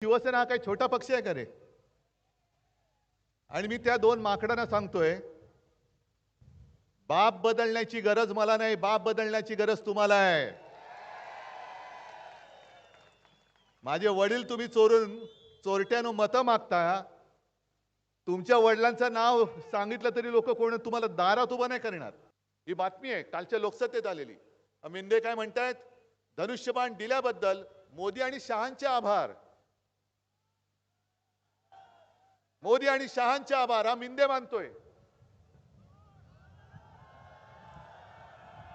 शिवसेना हा काही छोटा पक्ष आहे का रे? आणि मी त्या दोन माकडांना सांगतोय, बाप बदलण्याची गरज मला नाही, बाप बदलण्याची गरज तुम्हाला आहे. माझे वडील तुम्ही चोरट्यानं मतं मागता. तुमच्या वडिलांचं नाव सांगितलं तरी लोक कोण तुम्हाला दारात उभं नाही करणार. ही बातमी आहे कालच्या लोकसभेत आलेली. मिंदे काय म्हणतायत? धनुष्यबाण दिल्याबद्दल मोदी आणि शहांचे आभार. मोदी आणि शहांचे आभार हा मिंदे मानतोय.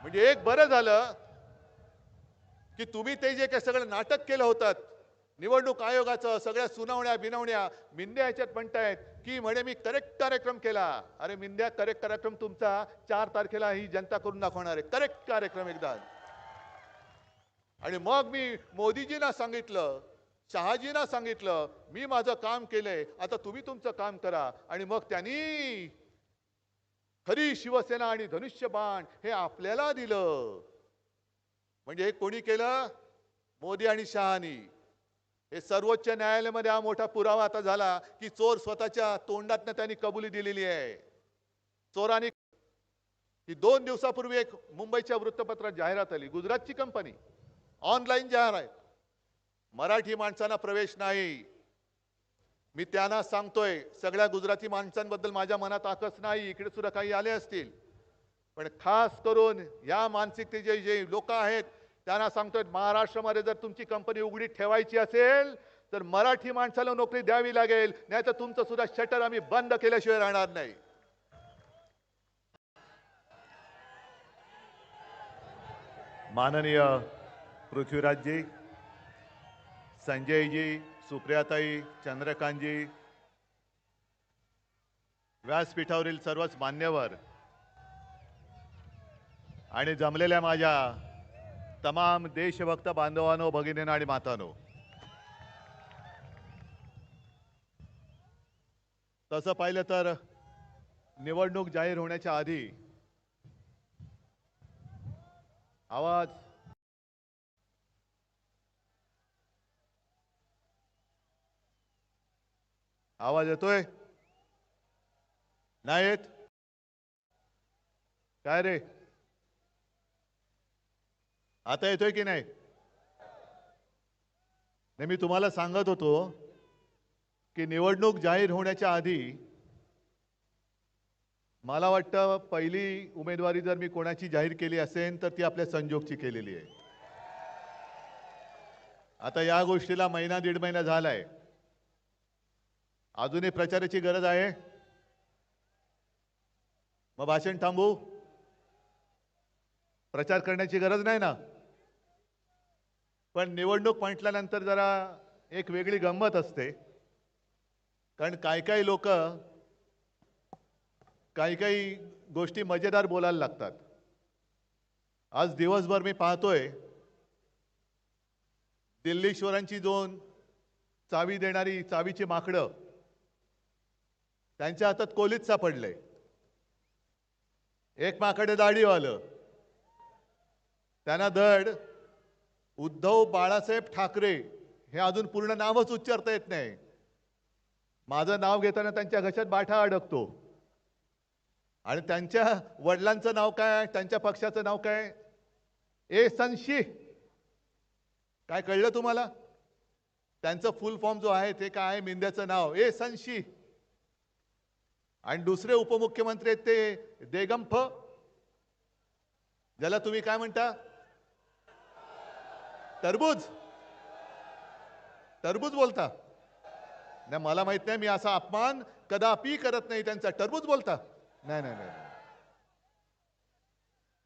म्हणजे एक बरं झालं की तुम्ही ते जे काही सगळं नाटक केलं होतं निवडणूक आयोगाचं, सगळ्या सुनावण्या बिनवण्या, मिंदे ह्याच्यात म्हणतायत की म्हणे मी करेक्ट कार्यक्रम केला. अरे मिंद्या, करेक्ट कार्यक्रम तुमचा 4 तारखेला ही जनता करून दाखवणार आहे. करेक्ट कार्यक्रम एकदा. आणि मग मी मोदीजींना सांगितलं, शहाजींना सांगितलं, मी माझं काम केलंय, आता तुम्ही तुमचं काम करा. आणि मग त्यांनी खरी शिवसेना आणि धनुष्यबाण हे आपल्याला दिलं. म्हणजे हे कोणी केलं? मोदी आणि शहानी. हे सर्वोच्च न्यायालयामध्ये हा मोठा पुरावा आता झाला की चोर स्वतःच्या तोंडातनं त्यांनी कबुली दिलेली आहे. चोरांनी ही 2 दिवसापूर्वी एक मुंबईच्या वृत्तपत्रात जाहिरात आली. गुजरातची कंपनी, ऑनलाईन जाहिरात, मराठी माणसांना प्रवेश नाही. मी त्यांना सांगतोय, सगळ्या गुजराती माणसांबद्दल माझ्या मनात आकस नाही, इकडे सुद्धा काही आले असतील, पण खास करून या मानसिकतेचे जे लोक आहेत त्यांना सांगतोय, महाराष्ट्रामध्ये जर तुमची कंपनी उघडी ठेवायची असेल तर मराठी माणसाला नोकरी द्यावी लागेल, नाहीतर तुमचं सुद्धा शटर आम्ही बंद केल्याशिवाय राहणार नाही. माननीय पृथ्वीराजजी, संजयजी, सुप्रियाताई, चंद्रकांतजी, व्यासपीठावरील सर्वच मान्यवर आणि जमलेल्या माझ्या तमाम देशभक्त बांधवांनो, भगिनींनो आणि मातांनो, तसं पाहिलं तर निवडणूक जाहीर होण्याच्या आधी आवाज येतोय? नाही येत? काय रे, आता येतोय की नाही? मी तुम्हाला सांगत होतो की निवडणूक जाहीर होण्याच्या आधी मला वाटतं पहिली उमेदवारी जर मी कोणाची जाहीर केली असेल तर ती आपल्या संजोगची केलेली आहे. आता या गोष्टीला महिना दीड महिना झालाय. अजूनही प्रचाराची गरज आहे? मग भाषण थांबू? प्रचार करण्याची गरज नाही ना? पण निवडणूक म्हटल्यानंतर जरा एक वेगळी गंमत असते, कारण काही लोक काही गोष्टी मजेदार बोलायला लागतात. आज दिवसभर मी पाहतोय दिल्लीश्वरांची 2 चावी देणारी चावीची माकडं त्यांच्या हातात कोलीत सापडले. एक माकडे दाढीवालं, त्यांना धड उद्धव बाळासाहेब ठाकरे हे अजून पूर्ण नावच उच्चारता येत नाही. माझं नाव घेताना त्यांच्या घशात बाठा अडकतो. आणि त्यांच्या वडिलांचं नाव काय, त्यांच्या पक्षाचं नाव काय? संशी. काय कळलं तुम्हाला? त्यांचं फुल फॉर्म जो आहे ते काय आहे? मिंद्याचं नाव संशी. आणि दुसरे उपमुख्यमंत्री आहेत ते देगंफ, ज्याला तुम्ही काय म्हणता? टरबूज. टरबूज बोलता? नाही, मला माहित नाही, मी असा अपमान कदापि करत नाही त्यांचा. टरबूज बोलता? नाही नाही नाही.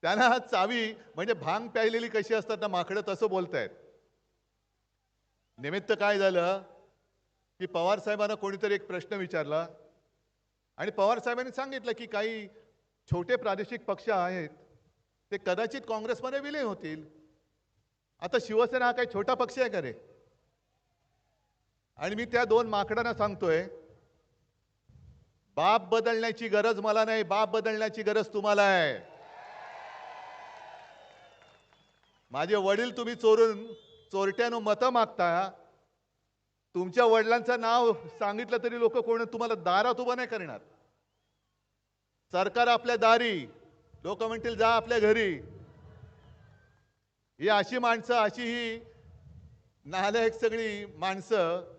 त्यांना चावी म्हणजे भांग प्यायलेली कशी असतात ना माकडं, तसं बोलतायत. निमित्त काय झालं की पवार साहेबांना कोणीतरी एक प्रश्न विचारला आणि पवार साहेबांनी सांगितलं की काही छोटे प्रादेशिक पक्ष आहेत ते कदाचित काँग्रेसमध्ये विलीन होतील. आता शिवसेना हा काही छोटा पक्ष आहे का रे? आणि मी त्या 2 माकडांना सांगतोय, बाप बदलण्याची गरज मला नाही, बाप बदलण्याची गरज तुम्हाला आहे. माझे वडील तुम्ही चोरट्यानं मतं मागता. तुमच्या वडिलांचं नाव सांगितलं तरी लोक कोण तुम्हाला दारात उभं नाही करणार. सरकार आपल्या दारी, लोक म्हणतील जा आपल्या घरी. ही अशी माणसं, अशी ही नालायक सगळी माणसं,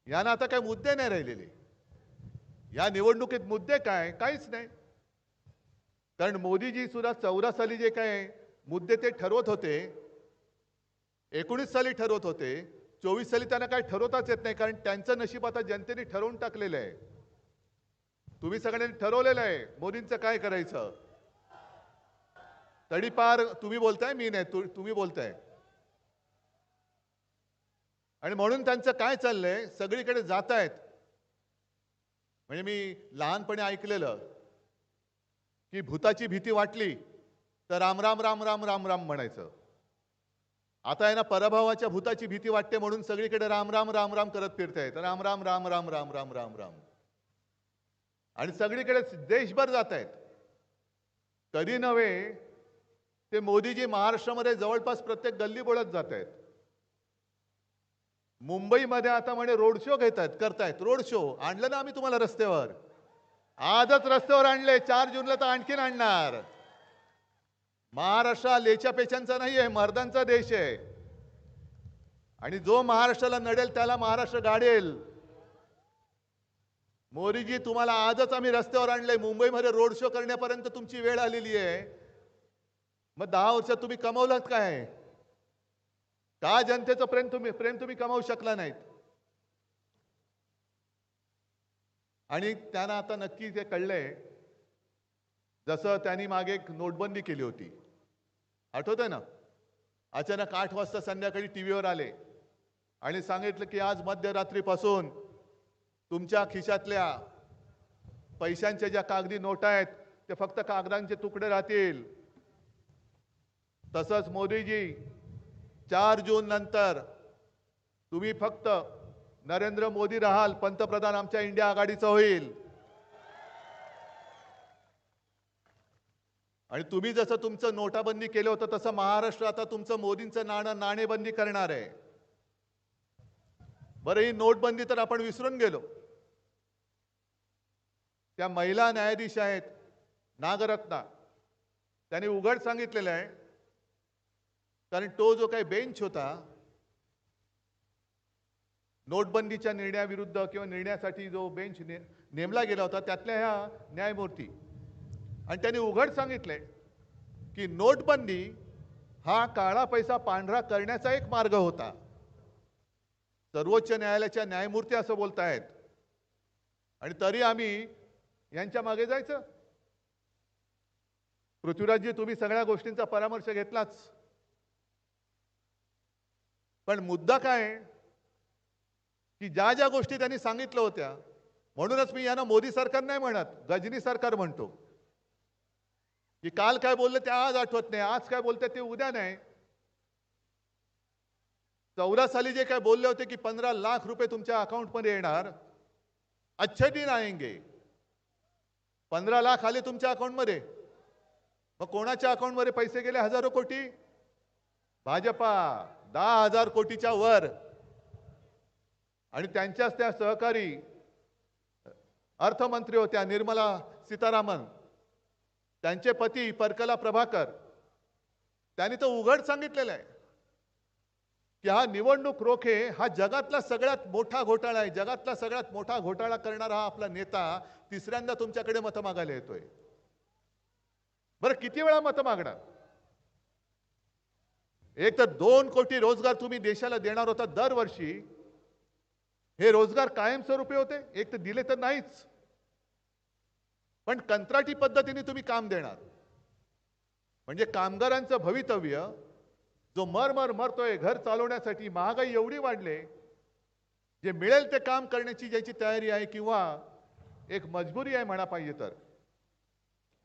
यांना आता काय मुद्दे नाही राहिलेले. या निवडणुकीत मुद्दे काय? काहीच नाही. कारण मोदीजी सुद्धा 14 साली जे काय मुद्दे ते ठरवत होते, 19 साली ठरवत होते, 24 साली त्यांना काय ठरवताच येत नाही. कारण त्यांचं नशीब आता जनतेने ठरवून टाकलेलं आहे. तुम्ही सगळ्यांनी ठरवलेलं आहे मोदींचं काय करायचं. तडीपार तुम्ही बोलताय, मी नाही, तुम्ही बोलताय. आणि म्हणून त्यांचं काय चाललंय, सगळीकडे जात आहेत. म्हणजे मी लहानपणी ऐकलेलं की भूताची भीती वाटली तर राम राम राम राम राम राम म्हणायचं. आता आहे ना, पराभवाच्या भूताची भीती वाटते म्हणून सगळीकडे राम राम राम राम करत फिरतायत. राम राम राम राम राम राम राम राम. आणि सगळीकडे देशभर जात आहेत. कधी नव्हे ते मोदीजी महाराष्ट्रामध्ये जवळपास प्रत्येक गल्ली बोळत जात आहेत. मुंबईमध्ये आता म्हणे रोड शो करतायत. रोड शो आणलं ना आम्ही तुम्हाला रस्त्यावर. आजच रस्त्यावर आणले, 4 जूनला तर आणखीन आणणार. महाराष्ट्र लेच्या पेचांचा नाही आहे, मर्दांचा देश आहे. आणि जो महाराष्ट्राला नडेल त्याला महाराष्ट्र गाडेल. मोदीजी तुम्हाला आजच आम्ही रस्त्यावर आणले. मुंबईमध्ये रोड शो करण्यापर्यंत तुमची वेळ आलेली आहे. मग 10 वर्षात तुम्ही कमवलात काय? का जनतेचं प्रेम तुम्ही कमावू शकला नाहीत? आणि त्यांना आता नक्की ते कळलंय. जसं त्यांनी मागे एक नोटबंदी केली होती, आठवतंय ना? अचानक 8 वाजता संध्याकाळी टीव्हीवर आले आणि सांगितलं की आज मध्यरात्रीपासून तुमच्या खिशातल्या पैशांच्या ज्या कागदी नोटा आहेत ते फक्त कागदांचे तुकडे राहतील. तसंच मोदीजी 4 जून नंतर तुम्ही फक्त नरेंद्र मोदी राहाल, पंतप्रधान आमच्या इंडिया आघाडीचा होईल. आणि तुम्ही जसं तुमचं नोटाबंदी केलं होतं तसं महाराष्ट्र आता तुमचं मोदींचं नाणेबंदी करणार आहे. बरं, ही नोटबंदी तर आपण विसरून गेलो. त्या महिला न्यायाधीश आहेत नागरत्ना, त्यांनी उघड सांगितलेलं आहे. कारण तो जो काही बेंच होता नोटबंदीच्या निर्णयाविरुद्ध किंवा निर्णयासाठी जो बेंच नेमला गेला होता त्यातल्या ह्या न्यायमूर्ती, आणि त्यांनी उघड सांगितले की नोटबंदी हा काळा पैसा पांढरा करण्याचा एक मार्ग होता. सर्वोच्च न्यायालयाच्या न्यायमूर्ती असं बोलतायत. आणि तरी आम्ही यांच्या मागे जायचं? पृथ्वीराजजी, तुम्ही सगळ्या गोष्टींचा परामर्श घेतलाच, पण मुद्दा काय आहे की ज्या ज्या गोष्टी त्यांनी सांगितलं होत्या, म्हणूनच मी यांना मोदी सरकार नाही म्हणत, गजनी सरकार म्हणतो. की काल काय बोलले ते आज आठवत नाही, आज काय बोलते ते उद्या नाही. 14 साली जे काय बोलले होते की 15 लाख रुपये तुमच्या अकाउंटमध्ये येणार, अच्छे दिन आएंगे. 15 लाख आले तुमच्या अकाउंटमध्ये. मग कोणाच्या अकाउंटमध्ये पैसे गेले? हजारो कोटी. भाजपा 10,000 कोटीच्या वर. आणि त्यांच्याच त्या सहकारी अर्थमंत्री होत्या निर्मला सीतारामन, त्यांचे पती परकला प्रभाकर, त्यांनी तर उघड सांगितलेलं आहे की हा निवडणूक रोखे हा जगातला सगळ्यात मोठा घोटाळा आहे. जगातला सगळ्यात मोठा घोटाळा करणारा हा आपला नेता तिसऱ्यांदा तुमच्याकडे मतं मागायला येतोय. बरं, किती वेळा मतं मागणार? एक तर 2 कोटी रोजगार तुम्ही देशाला देणार होता दरवर्षी. हे रोजगार कायमस्वरूपी होते? एक तर दिले तर नाहीच, पण कंत्राटी पद्धतीने तुम्ही काम देणार. म्हणजे कामगारांचं भवितव्य जो मरतोय घर चालवण्यासाठी, महागाई एवढी वाढले, जे मिळेल ते काम करण्याची ज्याची तयारी आहे किंवा एक मजबुरी आहे म्हणा पाहिजे तर,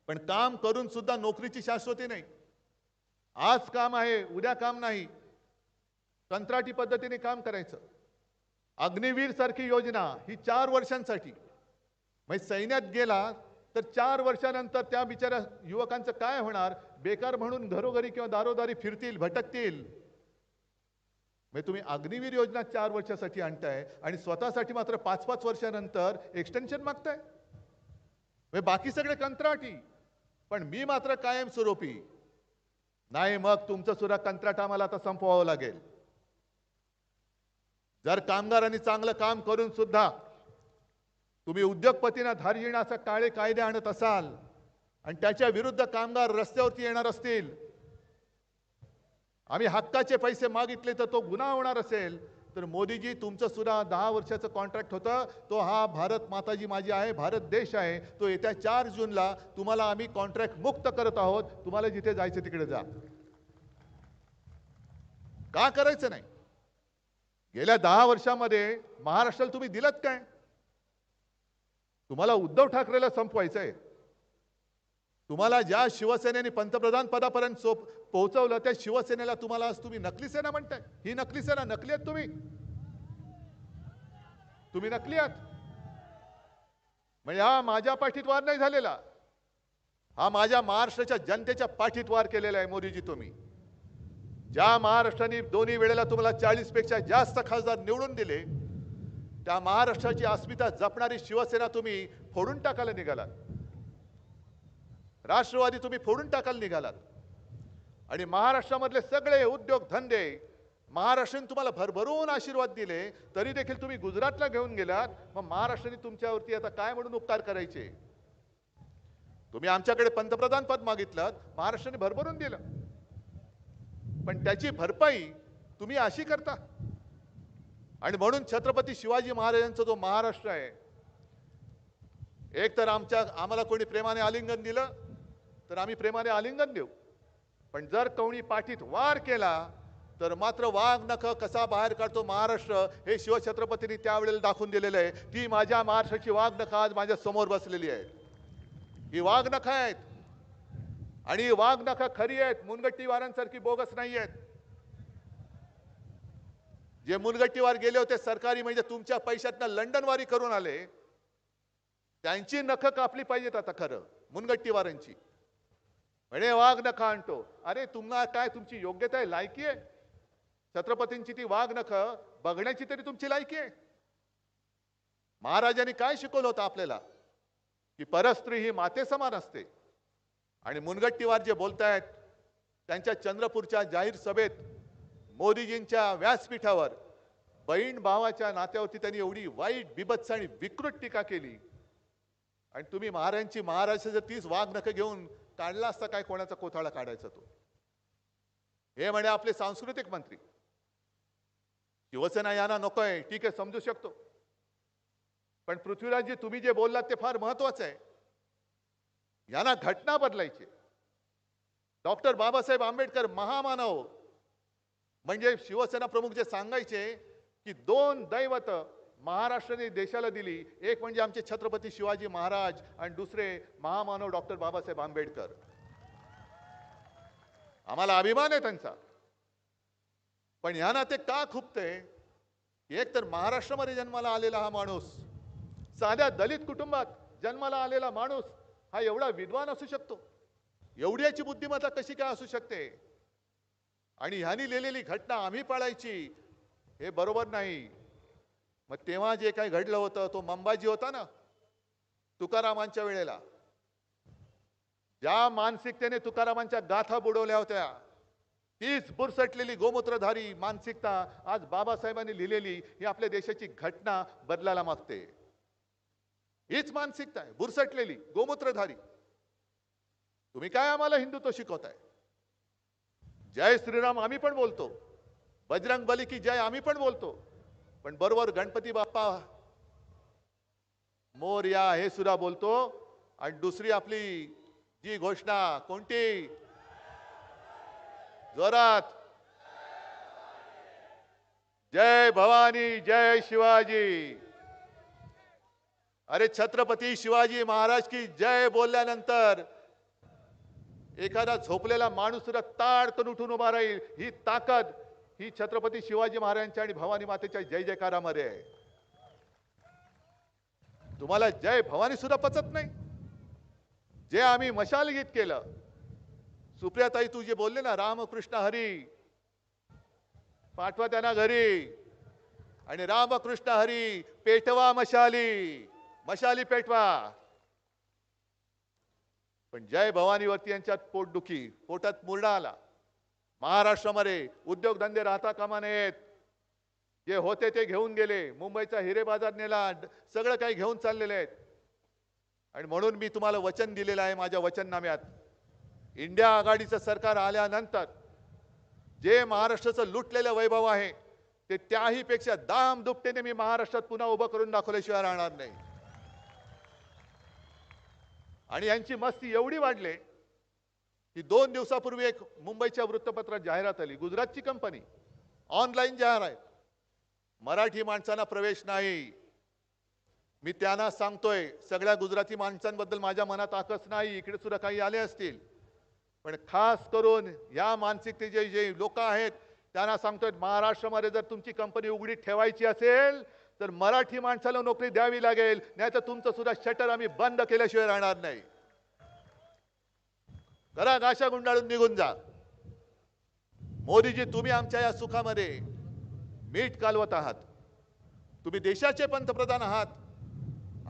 पण काम करून सुद्धा नोकरीची शाश्वती नाही. आज काम आहे, उद्या काम नाही, कंत्राटी पद्धतीने काम करायचं. अग्निवीर सारखी योजना ही 4 वर्षांसाठी, म्हणजे सैन्यात गेला तर 4 वर्षानंतर त्या बिचाऱ्या युवकांचं काय होणार? बेकार म्हणून घरोघरी किंवा दारोदारी फिरतील, भटकतील. म्हणजे तुम्ही अग्निवीर योजना 4 वर्षासाठी आणताय आणि स्वतःसाठी मात्र 5-5 वर्षानंतर एक्सटेन्शन मागताय. म्हणजे बाकी सगळे कंत्राटी, पण मी मात्र कायमस्वरूपी. नाही, मग तुमचं सुद्धा कंत्राट आम्हाला आता संपवावं लागेल. जर कामगारांनी चांगलं काम करून सुद्धा तुम्ही उद्योगपतींना धार्जिण्याचा काळे कायदे आणत असाल आणि त्याच्या विरुद्ध कामगार रस्त्यावरती येणार असतील, आम्ही हक्काचे पैसे मागितले तर तो गुन्हा होणार असेल, तर मोदीजी तुमचं सुद्धा 10 वर्षाचं कॉन्ट्रॅक्ट होतं. तो हा भारत माताजी माझी आहे, भारत देश आहे, तो येत्या 4 जूनला तुम्हाला आम्ही कॉन्ट्रॅक्ट मुक्त करत आहोत. तुम्हाला जिथे जायचं तिकडे जा. का करायचं नाही? गेल्या 10 वर्षामध्ये महाराष्ट्राला तुम्ही दिलत काय? तुम्हाला उद्धव ठाकरेला संपवायचंय. तुम्हाला ज्या शिवसेनेने पंतप्रधान पदापर्यंत पोहोचवलं त्या शिवसेनेला तुम्हाला आज तुम्ही नकली सेना म्हणताय. ही नकली सेना, नकली आहात तुम्ही. तुम्ही नकली आहात. म्हणजे हा माझ्या पाठीत वार नाही झालेला, हा माझ्या महाराष्ट्राच्या जनतेच्या पाठीत वार केलेला आहे. मोदीजी, तुम्ही ज्या महाराष्ट्राने दोन्ही वेळेला तुम्हाला 40 पेक्षा जास्त खासदार निवडून दिले, त्या महाराष्ट्राची अस्मिता जपणारी शिवसेना तुम्ही फोडून टाकायला निघालात. राष्ट्रवादी तुम्ही फोडून टाकायला निघालात आणि महाराष्ट्रामधले सगळे उद्योग धंदे महाराष्ट्राने तुम्हाला भरभरून आशीर्वाद दिले, तरी देखील तुम्ही गुजरातला घेऊन गेलात. मग महाराष्ट्राने तुमच्यावरती आता काय म्हणून उपकार करायचे? तुम्ही आमच्याकडे पंतप्रधान पद मागितलं, महाराष्ट्राने भरभरून दिलं, पण त्याची भरपाई तुम्ही अशी करता. आणि म्हणून छत्रपती शिवाजी महाराजांचा जो महाराष्ट्र आहे, एक तर आम्हाला कोणी प्रेमाने आलिंगन दिलं तर आम्ही प्रेमाने आलिंगन देऊ, पण जर कोणी पाठीत वार केला तर मात्र वाघ नख कसा बाहेर काढतो महाराष्ट्र, हे शिवछत्रपतींनी त्यावेळेला दाखवून दिलेलं आहे. ती माझ्या महाराष्ट्राची वाघ नख आज माझ्या समोर बसलेली आहे. ही वाघ नख आहेत आणि ही वाघ नख खरी आहेत, मुनगट्टीवारांसारखी बोगस नाही आहेत. जे मुनगट्टीवार गेले होते सरकारी, म्हणजे तुमच्या पैशातनं लंडनवारी करून आले, त्यांची नख कापली पाहिजेत आता खरं मुनगट्टीवारांची. म्हणे वाघ नख आणतो. अरे तुम्हाला काय तुमची योग्यता आहे, लायकी आहे? छत्रपतींची ती वाघ नख बघण्याची तरी तुमची लायकी आहे? महाराजांनी काय शिकवलं होतं आपल्याला? की परस्त्री ही माते समान असते. आणि मुनगट्टीवार जे बोलतायत, त्यांच्या चंद्रपूरच्या जाहीर सभेत मोदीजींच्या व्यासपीठावर बहीण भावाच्या नात्यावरती त्यांनी एवढी वाईट, बिभत्स आणि विकृत टीका केली. आणि तुम्ही महाराष्ट्राचं 30 वाघ नख घेऊन काढला असता काय, कोणाचा कोथळा काढायचा तो? हे म्हणे आपले सांस्कृतिक मंत्री. शिवसेना यांना नकोय, ठीक आहे, समजू शकतो, पण पृथ्वीराजजी तुम्ही जे बोललात ते फार महत्वाचं आहे. यांना घटना बदलायची. डॉक्टर बाबासाहेब आंबेडकर महामानव म्हणजे शिवसेना प्रमुख जे सांगायचे की 2 दैवत महाराष्ट्राने देशाला दिली, एक म्हणजे आमचे छत्रपती शिवाजी महाराज आणि दुसरे महामानव डॉक्टर बाबासाहेब आंबेडकर. आम्हाला अभिमान आहे त्यांचा, पण यांना ते का खुपते? एक तर महाराष्ट्रामध्ये जन्माला आलेला हा माणूस, साध्या दलित कुटुंबात जन्माला आलेला माणूस हा एवढा विद्वान असू शकतो? एवढी याची बुद्धिमत्ता कशी काय असू शकते? आणि ह्यांनी लिहिलेली घटना आम्ही पाळायची, हे बरोबर नाही. मग तेव्हा जे काही घडलं होतं, तो मंबाजी होता ना तुकारामांच्या वेळेला, ज्या मानसिकतेने तुकारामांच्या गाथा बुडवल्या होत्या, तीच बुरसटलेली गोमूत्रधारी मानसिकता आज बाबासाहेबांनी लिहिलेली ही आपल्या देशाची घटना बदलायला मागते. हीच मानसिकता आहे, बुरसटलेली गोमूत्रधारी. तुम्ही काय आम्हाला हिंदुत्व शिकवताय? जय श्रीराम आम्ही पण बोलतो, बजरंग बली की जय आम्ही पण बोलतो, पण बरोबर गणपती बाप्पा मोरया हे सुद्धा बोलतो. आणि दुसरी आपली जी घोषणा कोणती? जोरात, जय भवानी जय शिवाजी. अरे छत्रपती शिवाजी महाराज की जय बोलल्यानंतर एखादा झोपलेला माणूस सुद्धा ताडकन उठून उभा राहील. ही ताकद ही छत्रपती शिवाजी महाराजांच्या आणि भवानी मातेच्या जय जयकारामध्ये आहे. तुम्हाला जय भवानी सुद्धा पचत नाही? जे आम्ही मशाल गीत केलं, सुप्रियाताई तू जे बोलले ना रामकृष्ण हरी, पाठवा त्यांना घरी. आणि रामकृष्ण हरी, पेटवा मशाली, मशाली पेटवा. पण जय भवानीवरती यांच्यात पोटदुखी, पोटात मुरडा आला. महाराष्ट्रामध्ये उद्योगधंदे राहता कामा नयेत. जे होते ते घेऊन गेले, मुंबईचा हिरे बाजार नेला, सगळं काही घेऊन चाललेले आहेत. आणि म्हणून मी तुम्हाला वचन दिलेलं आहे माझ्या वचननाम्यात, इंडिया आघाडीचं सरकार आल्यानंतर जे महाराष्ट्राचं लुटलेलं वैभव आहे ते त्याही पेक्षा दाम दुपटीने मी महाराष्ट्रात पुन्हा उभं करून दाखवल्याशिवाय राहणार नाही. आणि यांची मस्ती एवढी वाढली की 2 दिवसापूर्वी एक मुंबईच्या वृत्तपत्रात जाहिरात आली, गुजरातची कंपनी, ऑनलाईन जाहिरात, मराठी माणसांना प्रवेश नाही. मी त्यांना सांगतोय, सगळ्या गुजराती माणसांबद्दल माझ्या मनात आकस नाही, इकडे सुद्धा काही आले असतील, पण खास करून या मानसिकतेचे जे लोक आहेत त्यांना सांगतोय, महाराष्ट्रामध्ये जर तुमची कंपनी उघडी ठेवायची असेल तर मराठी माणसाला नोकरी द्यावी लागेल, नाहीतर तुमचं सुद्धा शटर आम्ही बंद केल्याशिवाय राहणार नाही. करा गाशा गुंडाळून निघून जा. मोदीजी, तुम्ही आमच्या या सुखामध्ये मीठ कालवत आहात. तुम्ही देशाचे पंतप्रधान आहात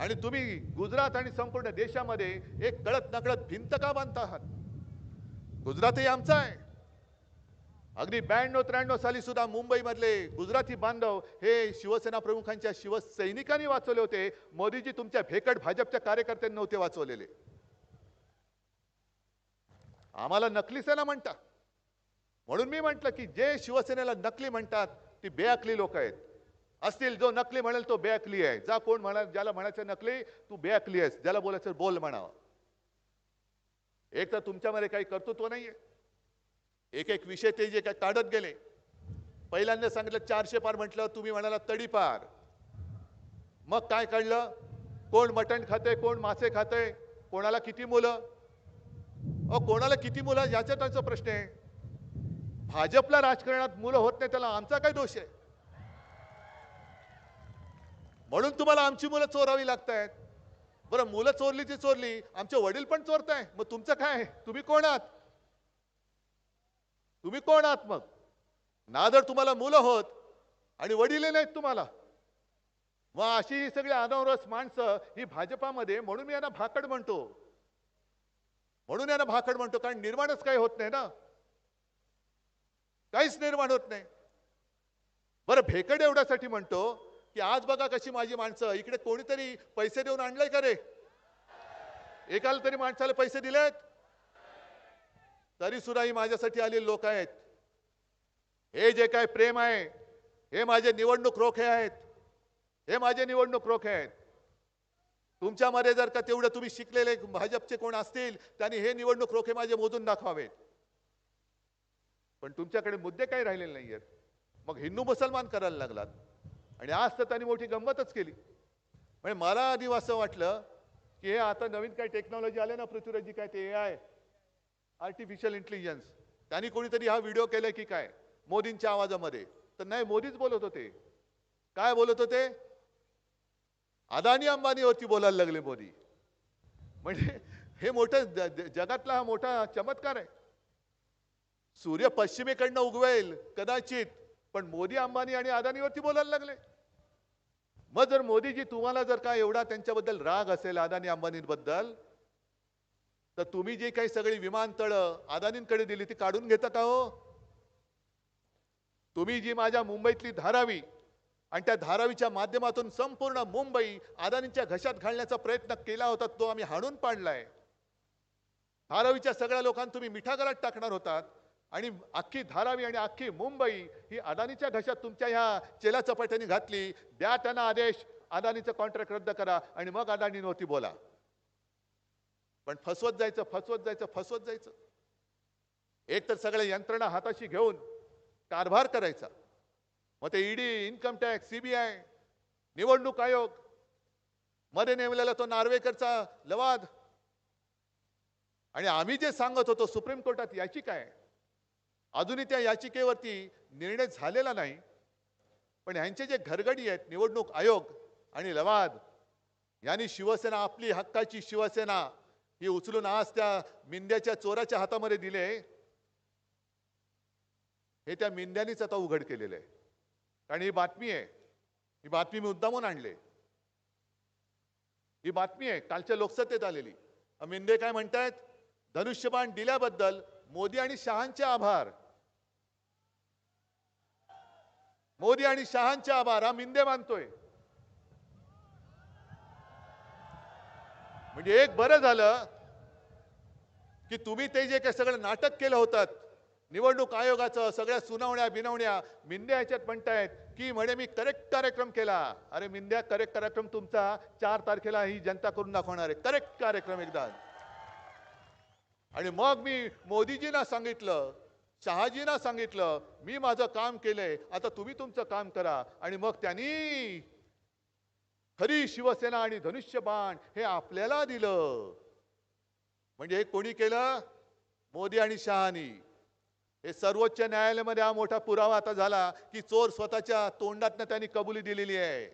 आणि तुम्ही गुजरात आणि संपूर्ण देशामध्ये एक कळत नकळत भिंत का बांधता आहात? गुजरातही आमचा आहे. अगदी 92-93 साली सुद्धा मुंबई मधले गुजराती बांधव हे शिवसेना प्रमुखांच्या शिवसैनिकांनी वाचवले होते. मोदीजी, तुमच्या भेकड भाजपच्या कार्यकर्त्यांनी नव्हते वाचवलेले. आम्हाला नकली सेना म्हणता. म्हणून मी म्हटलं की जे शिवसेनेला नकली म्हणतात ती बेअकली लोक आहेत. असतील, जो नकली म्हणेल तो बेअकली आहे. जा कोण म्हणा, ज्याला म्हणायचं नकली, तू बेअकली आहेस. ज्याला बोलायचं बोल म्हणावं. एक तर तुमच्यामध्ये काही कर्तृत्व नाहीये. एक एक विषय ते जे काय काढत गेले. पहिल्यांदा सांगितलं 400 पार, म्हटलं तुम्ही म्हणाला तडीपार. मग काय काढलं? कोण मटण खाते, कोण मासे खाते, कोणाला किती मुलं. कोणाला किती मुलं याचा त्यांचा प्रश्न आहे. भाजपला राजकारणात मुलं होत नाही, त्याला आमचा काय दोष आहे? म्हणून तुम्हाला आमची मुलं चोरावी लागतायत. बरं, मुलं चोरली ती चोरली, आमचे वडील पण चोरताय, मग तुमचं काय? तुम्ही कोण आहात? तुम्ही कोण आहात मग? ना जर तुम्हाला मुलं होत आणि वडील नाहीत तुम्हाला, मग अशी ही सगळी अनावरस माणसं ही भाजपामध्ये. म्हणून मी यांना भाकड म्हणतो. कारण निर्माणच काही होत नाही ना, काहीच निर्माण होत नाही. बरं, भेकड एवढ्यासाठी म्हणतो की आज बघा कशी माझी माणसं, इकडे कोणीतरी पैसे देऊन आणलंय का रे? एकाला तरी माणसाला पैसे दिलेत? तरी सुद्धा ही माझ्यासाठी आलेले लोक आहेत. हे जे काय प्रेम आहे, हे माझे निवडणूक रोखे आहेत. तुमच्यामध्ये जर का तेवढं तुम्ही शिकलेले भाजपचे कोण असतील त्यांनी हे निवडणूक रोखे माझे मोजून दाखवावेत. पण तुमच्याकडे मुद्दे काही राहिलेले नाहीयेत. मग हिंदू मुसलमान करायला लागलात. आणि आज तर त्यांनी मोठी गंमतच केली. म्हणजे मला आधी असं वाटलं की हे आता नवीन काय टेक्नॉलॉजी आले ना पृथ्वीराजी, काय ते AI, आर्टिफिशियल इंटेलिजन्स, त्यांनी कोणीतरी हा व्हिडिओ केलाय की काय मोदींच्या आवाजामध्ये. तर नाही, मोदीच बोलत होते. काय बोलत होते? अदानी अंबानीवरती बोलायला लागले मोदी. म्हणजे हे मोठं जगातला हा मोठा चमत्कार आहे. सूर्य पश्चिमेकडनं उगवेल कदाचित, पण मोदी अंबानी आणि अदानीवरती बोलायला लागले. मग जर मोदीजी तुम्हाला जर का एवढा त्यांच्याबद्दल राग असेल अदानी अंबानींबद्दल, तर तुम्ही जी काही सगळी विमानतळं अदानींकडे दिली ती काढून घेता का हो? तुम्ही जी माझ्या मुंबईतली धारावी आणि त्या धारावीच्या माध्यमातून संपूर्ण मुंबई अदानींच्या घशात घालण्याचा प्रयत्न केला होता, तो आम्ही हाणून पाडलाय. धारावीच्या सगळ्या लोकांना तुम्ही मिठागरात टाकणार होतात आणि अख्खी धारावी आणि अख्खी मुंबई ही अदानीच्या घशात तुमच्या ह्या चेला चपाट्याने घातली. द्या त्यांना आदेश, अदानीचं कॉन्ट्रॅक्ट रद्द करा आणि मग अदानींवरती बोला. पण फसवत जायचं. एक तर सगळ्या यंत्रणा हाताशी घेऊन कारभार करायचा. मग ते ईडी, इन्कम टॅक्स, CBI, निवडणूक आयोग, मध्ये नेमलेला तो नार्वेकरचा लवाद. आणि आम्ही जे सांगत होतो सुप्रीम कोर्टात, याची काय? अजूनही त्या याचिकेवरती निर्णय झालेला नाही. पण ह्यांचे जे घरगडी आहेत, निवडणूक आयोग आणि लवाद, यांनी शिवसेना, आपली हक्काची शिवसेना ही उचलून आज त्या मिंद्याच्या चोराच्या हातामध्ये दिले. हे त्या मिंद्यांनीच आता उघड केलेलं आहे. कारण ही बातमी आहे, ही बातमी मी मुद्दामून आणली. ही बातमी आहे कालच्या लोकसत्तेत आलेली. मिंदे काय म्हणतायत, धनुष्यबाण दिल्याबद्दल मोदी आणि शहांचे आभार. मोदी आणि शहांचे आभार हा मिंदे मानतोय. म्हणजे एक बरं झालं की तुम्ही ते जे काही सगळं नाटक केलं होतं निवडणूक आयोगाचं, सगळ्या सुनावण्या बिनवण्या, मिंदे याच्यात म्हणतायत की म्हणे मी करेक्ट कार्यक्रम केला. अरे मिंद्या, करेक्ट कार्यक्रम तुमचा 4 तारखेला ही जनता करून दाखवणार आहे. करेक्ट कार्यक्रम एकदा. आणि मग मी मोदीजींना सांगितलं, शहाजींना सांगितलं, मी माझं काम केलंय, आता तुम्ही तुमचं काम करा. आणि मग त्यांनी खरी शिवसेना आणि धनुष्यबाण हे आपल्याला दिलं. म्हणजे हे कोणी केलं? मोदी आणि शहानी. हे सर्वोच्च न्यायालयामध्ये हा मोठा पुरावा आता झाला की चोर स्वतःच्या तोंडातनं त्यांनी कबुली दिलेली आहे.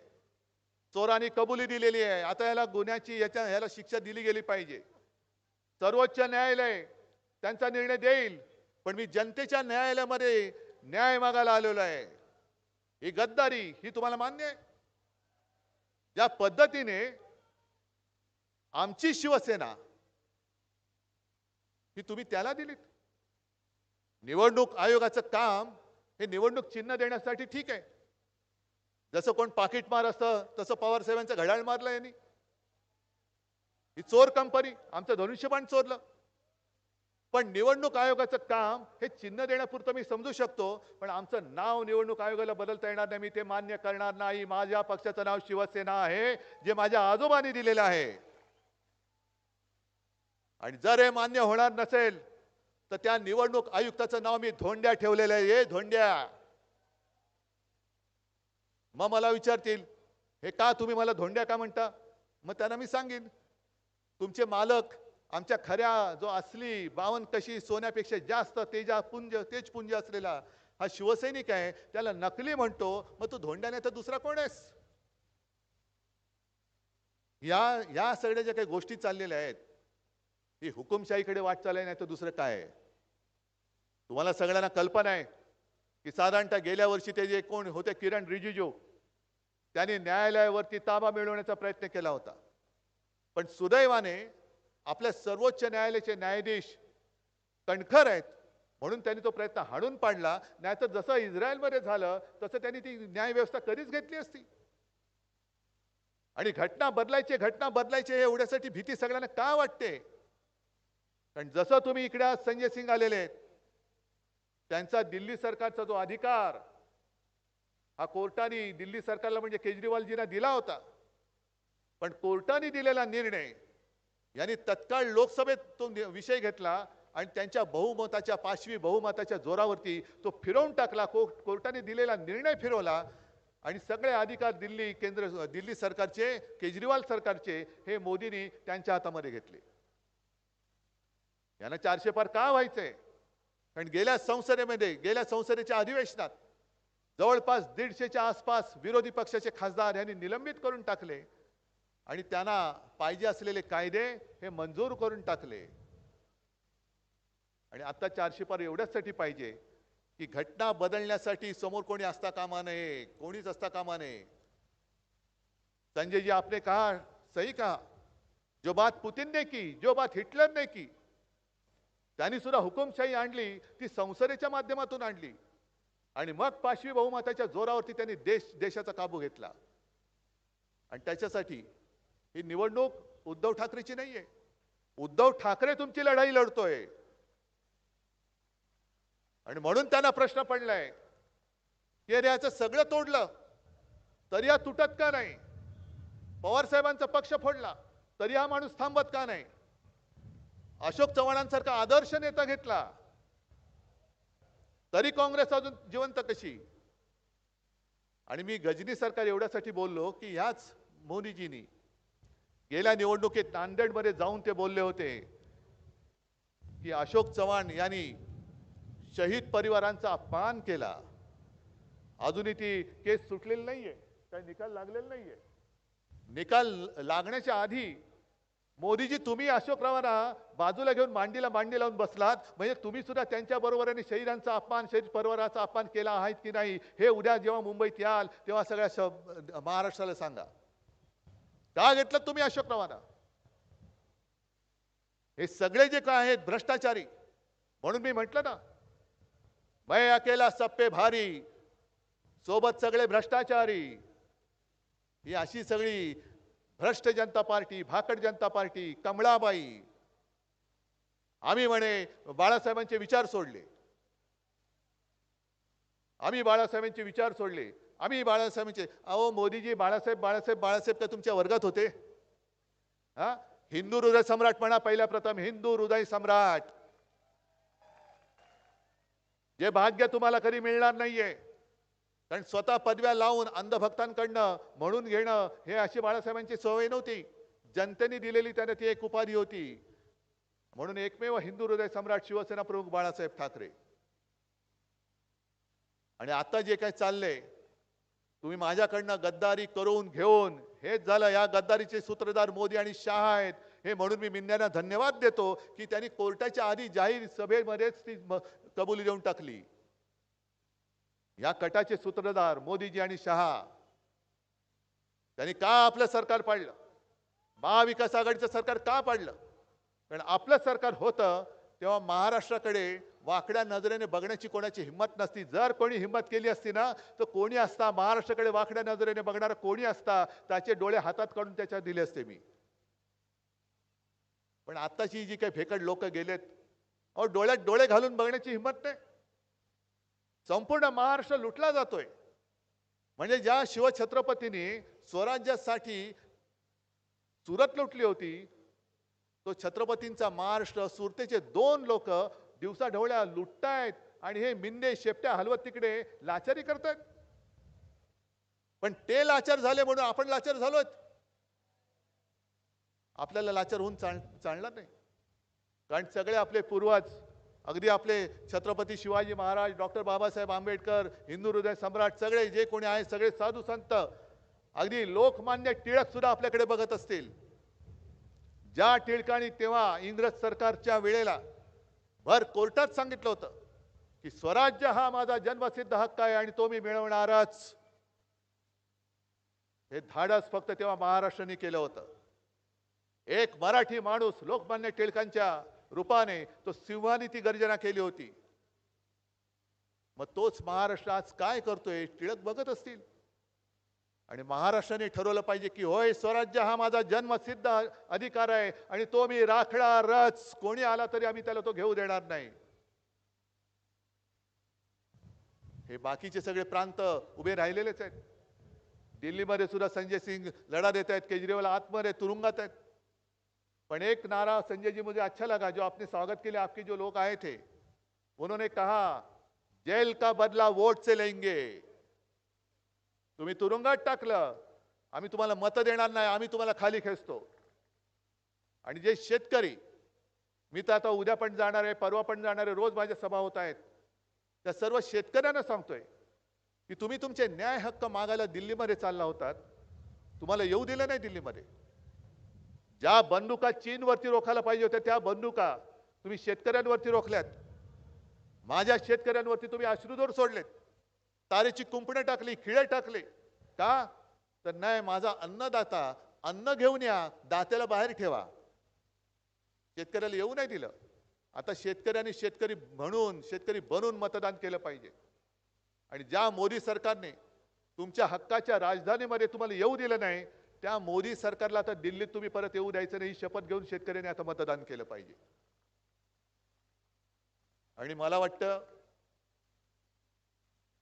चोरांनी कबुली दिलेली आहे. आता याला गुन्ह्याची याला शिक्षा दिली गेली पाहिजे. सर्वोच्च न्यायालय त्यांचा निर्णय देईल, पण मी जनतेच्या न्यायालयामध्ये न्याय मागायला आलेलो आहे. ही गद्दारी ही तुम्हाला मान्य आहे? ज्या पद्धतीने आमची शिवसेना ही तुम्ही त्याला दिलीत. निवडणूक आयोगाचं काम हे निवडणूक चिन्ह देण्यासाठी ठीक आहे. जसं कोण पाकिट मार असतं तसं पवार साहेबांचं घड्याळ मारलं यांनी. ही चोर कंपनी, आमचं धनुष्यबाण चोरलं. पण निवडणूक आयोगाचं काम हे चिन्ह देण्यापुरतं मी समजू शकतो, पण आमचं नाव निवडणूक आयोगाला बदलता येणार नाही. मी ते मान्य करणार नाही. माझ्या पक्षाचं नाव शिवसेना आहे, जे माझ्या आजोबांनी दिलेलं आहे. आणि जर हे मान्य होणार नसेल तर त्या निवडणूक आयुक्ताचं नाव मी धोंड्या ठेवलेलं आहे. धोंड्या. मग मला विचारतील, हे का तुम्ही मला धोंड्या का म्हणता? मग त्यांना मी सांगेन, तुमचे मालक आमच्या खऱ्या जो असली 52 कशी सोन्यापेक्षा जास्त तेज पुंज असलेला हा शिवसैनिक आहे, त्याला नकली म्हणतो. मग तू धोंड्याने तर दुसरा कोण आहेस? या सगळ्या ज्या काही गोष्टी चाललेल्या आहेत ही हुकुमशाहीकडे वाटचाल आहे, नाही तर दुसरं काय आहे? तुम्हाला सगळ्यांना कल्पना आहे की साधारणतः गेल्या वर्षी ते जे कोण होते किरण रिजिजू, त्यांनी न्यायालयावरती ताबा मिळवण्याचा प्रयत्न केला होता. पण सुदैवाने आपल्या सर्वोच्च न्यायालयाचे न्यायाधीश कणखर आहेत म्हणून त्यांनी तो प्रयत्न हाणून पाडला. नाहीतर जसं इस्रायलमध्ये झालं तसं त्यांनी ती न्यायव्यवस्था कधीच घेतली असती. आणि घटना बदलायचे हे एवढ्यासाठी भीती सगळ्यांना का वाटते? कारण जसं तुम्ही इकडे आज संजय सिंग आलेले आहेत, त्यांचा दिल्ली सरकारचा जो अधिकार हा कोर्टाने दिल्ली सरकारला म्हणजे केजरीवालजींना दिला होता. पण कोर्टाने दिलेला निर्णय यांनी तत्काळ लोकसभेत तो विषय घेतला आणि त्यांच्या बहुमताच्या पाशवी बहुमताच्या जोरावरती तो फिरवून टाकला. कोर्टाने दिलेला निर्णय फिरवला आणि सगळे अधिकार दिल्ली सरकारचे, केजरीवाल सरकारचे हे मोदींनी त्यांच्या हातामध्ये घेतले. यांना 400 पार का व्हायचंय? कारण गेल्या संसदेच्या अधिवेशनात जवळपास 150च्या आसपास विरोधी पक्षाचे खासदार यांनी निलंबित करून टाकले आणि त्यांना पाहिजे असलेले कायदे हे मंजूर करून टाकले. आणि आता 400 पार एवढ्यासाठी पाहिजे की घटना बदलण्यासाठी समोर कोणी असता कामा नये, कोणीच असता कामा नये. संजय जी, आपने कहा सही कहा, जो बात पुतिन ने की, जो बात हिटलर ने की, त्यांनी सुद्धा हुकुमशाही आणली, ती संसदेच्या माध्यमातून आणली आणि मग पाशवी बहुमताच्या जोरावरती त्यांनी देशाचा काबू घेतला. आणि त्याच्यासाठी ही निवडणूक उद्धव ठाकरेची नाहीये. उद्धव ठाकरे तुमची लढाई लढतोय आणि म्हणून त्यांना प्रश्न पडलाय की अरे याचं सगळं तोडलं तरी हा तुटत का नाही? पवार साहेबांचा पक्ष फोडला तरी हा माणूस थांबत का नाही? अशोक चव्हाणांसारखा आदर्श नेता घेतला तरी काँग्रेस अजून जिवंत कशी? आणि मी गजनी सरकार एवढ्यासाठी बोललो की ह्याच मोदीजींनी गेल्या निवडणुकीत नांदेडमध्ये जाऊन ते बोलले होते की अशोक चव्हाण यांनी शहीद परिवारांचा अपमान केला. अजूनही ती केस सुटलेली नाहीये, काही निकाल लागलेला नाहीये. निकाल लागण्याच्या आधी मोदीजी तुम्ही अशोकरावांना बाजूला घेऊन मांडी लावून बसलात, म्हणजे तुम्ही सुद्धा त्यांच्या बरोबरीने शहीदांचा अपमान, शहीद परिवाराचा अपमान केला आहे की नाही हे उद्या जेव्हा मुंबईत याल तेव्हा सगळ्या महाराष्ट्राला सांगा. का घेतलं तुम्ही अशोकरावांना? हे सगळे जे काय आहेत भ्रष्टाचारी. म्हणून मी म्हटलं ना, मैं अकेला सब पे भारी, सोबत सगळे भ्रष्टाचारी. ही अशी सगळी भ्रष्ट जनता पार्टी, भाकड जनता पार्टी, कमळाबाई. आम्ही म्हणे बाळासाहेबांचे विचार सोडले, आम्ही बाळासाहेबांचे विचार सोडले, आम्ही बाळासाहेबांचे. अहो मोदीजी बाळासाहेब बाळासाहेब बाळासाहेब का तुमच्या वर्गात होते? हा, हिंदू हृदय सम्राट म्हणा पहिल्या प्रथम, हिंदू हृदय सम्राट. जे भाग्य तुम्हाला कधी मिळणार नाहीये. कारण स्वतः पदव्या लावून अंधभक्तांकडनं म्हणून घेणं हे अशी बाळासाहेबांची सवय नव्हती. जनतेने दिलेली त्यांना ती एक उपाधी होती. म्हणून एकमेव हिंदू हृदय सम्राट शिवसेना प्रमुख बाळासाहेब ठाकरे. आणि आता जे काही चाललंय, तुम्ही माझ्याकडनं गद्दारी करून घेऊन हेच झालं. या गद्दारीचे सूत्रधार मोदी आणि शहा आहेत. हे म्हणून मी मिंद्यांना धन्यवाद देतो की त्यांनी कोर्टाच्या आधी जाहीर सभेमध्येच ती कबुली देऊन टाकली. या कटाचे सूत्रधार मोदीजी आणि शहा, त्यांनी का आपलं सरकार पाडलं? महाविकास आघाडीचं सरकार का पाडलं? कारण आपलं सरकार होतं तेव्हा महाराष्ट्राकडे वाकड्या नजरेने बघण्याची कोणाची हिंमत नसती. जर कोणी हिंमत केली असती ना, तर कोणी असता महाराष्ट्राकडे वाकड्या नजरेने बघणारा कोणी असता त्याचे डोळे हातात काढून त्याच्यात दिले असते मी. पण आताची जी काही भेकड लोक गेलेत, अहो डोळ्यात डोळे घालून बघण्याची हिंमत नाही. संपूर्ण महाराष्ट्र लुटला जातोय. म्हणजे ज्या शिवछत्रपतींनी स्वराज्यासाठी सुरत लुटली होती, तो छत्रपतींचा महाराष्ट्र सुरतेचे 2 लोक दिवसा ढवळ्या लुटतायत आणि हे मिंदे शेपट्या हलवत तिकडे लाचारी करतायत. पण ते लाचार झाले म्हणून आपण लाचार झालोत? आपल्याला लाचार होऊन चालणार नाही. कारण सगळे आपले पूर्वज, अगदी आपले छत्रपती शिवाजी महाराज, डॉक्टर बाबासाहेब आंबेडकर, हिंदू हृदय सम्राट, सगळे जे कोणी आहेत सगळे साधू संत, अगदी लोकमान्य टिळक सुद्धा आपल्याकडे बघत असतील. ज्या टिळकांनी तेव्हा इंग्रज सरकारच्या वेळेला भर कोर्टात सांगितलं होतं की स्वराज्य हा माझा जन्मसिद्ध हक्क आहे आणि तो मी मिळवणारच. हे धाडस फक्त तेव्हा महाराष्ट्राने केलं होतं. एक मराठी माणूस लोकमान्य टिळकांच्या रूपाने तो सिंहाने ती गर्जना केली होती. मग तोच महाराष्ट्र आज काय करतोय टिळक बघत असतील. आणि महाराष्ट्राने ठरवलं पाहिजे की होय, स्वराज्य हा माझा जन्मसिद्ध अधिकार आहे आणि तो मी राखणारच. कोणी आला तरी आम्ही त्याला तो घेऊ देणार नाही. हे बाकीचे सगळे प्रांत उभे राहिलेलेच आहेत. दिल्लीमध्ये सुद्धा संजय सिंग लढा देत आहेत, केजरीवाल आतमध्ये तुरुंगात आहेत. पण एक नारा संजय जी मुझे अच्छा लगा, जो आपने स्वागत के लिए आपके जो लोग आए थे, उन्होंने कहा जेल का बदला वोट से लेंगे. तुम्ही तुरुंगात टाकलं, आम्ही तुम्हाला मत देणार नाही, आम्ही तुम्हाला खाली खेचतो. आणि जे शेतकरी, मी तर आता उद्या पण जाणार आहे, परवा पण जाणार आहे, रोज माझ्या सभा होत आहेत, त्या सर्व शेतकऱ्यांना सांगतोय की तुम्ही तुमचे न्याय हक्क मागायला दिल्लीमध्ये चालला होतात, तुम्हाला येऊ दिलं नाही. दिल्लीमध्ये ज्या बंदुका चीनवरती रोखायला पाहिजे होत्या त्या बंदुका तुम्ही शेतकऱ्यांवरती रोखल्यात. माझ्या शेतकऱ्यांवरती तुम्ही अश्रुधूर सोडलेत, तारेची कुंपणे टाकली, खिळे टाकले. का? तर नाही, माझा अन्नदाता, अन्न घेऊन या, दात्याला बाहेर ठेवा. शेतकऱ्याला येऊ नाही दिलं. आता शेतकऱ्यांनी शेतकरी म्हणून, शेतकरी बनून मतदान केलं पाहिजे. आणि ज्या मोदी सरकारने तुमच्या हक्काच्या राजधानीमध्ये तुम्हाला येऊ दिलं नाही, त्या मोदी सरकारला आता दिल्लीत तुम्ही परत येऊ द्यायचं नाही, शपथ घेऊन शेतकऱ्यांनी आता मतदान केलं पाहिजे. आणि मला वाटतं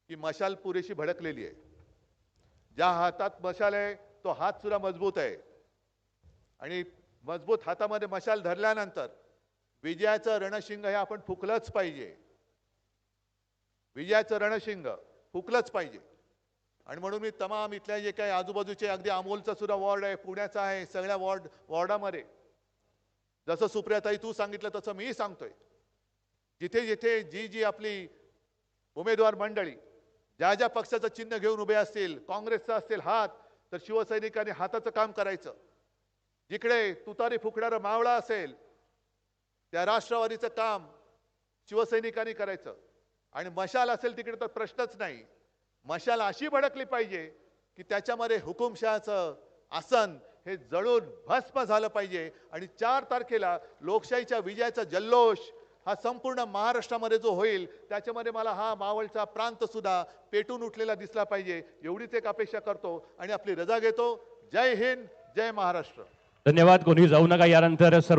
की मशाल पुरेशी भडकलेली आहे. ज्या हातात मशाल आहे तो हात सुद्धा मजबूत आहे. आणि मजबूत हातामध्ये मशाल धरल्यानंतर विजयाचं रणशिंग हे आपण फुकलंच पाहिजे. विजयाचं रणशिंग फुकलंच पाहिजे. आणि म्हणून मी तमाम इथल्या जे काही आजूबाजूचे, अगदी अमोलचा सुद्धा वॉर्ड आहे, पुण्याचा आहे, सगळ्या वॉर्डामध्ये जसं सुप्रियाताई तू सांगितलं तसं मी सांगतोय, जिथे जिथे जी जी आपली उमेदवार मंडळी ज्या ज्या पक्षाचं चिन्ह घेऊन उभे असतील, काँग्रेसचा असतील हात, तर शिवसैनिकांनी हाताचं काम करायचं. जिकडे तुतारी फुकणारा मावळा असेल त्या राष्ट्रवादीचं काम शिवसैनिकांनी करायचं आणि मशाल असेल तिकडे तर प्रश्नच नाही. मशाल अशी भडकली पाहिजे की त्याच्यामध्ये हुकुमशहाचं आसन हे जळून भस्म झालं पाहिजे आणि 4 तारखेला लोकशाहीच्या विजयाचा जल्लोष हा संपूर्ण महाराष्ट्रामध्ये जो होईल त्याच्यामध्ये मला हा मावळचा प्रांत सुद्धा पेटून उठलेला दिसला पाहिजे एवढीच एक अपेक्षा करतो आणि आपली रजा घेतो. जय हिंद, जय महाराष्ट्र. धन्यवाद. कोणी जाऊ नका. यानंतर सर्व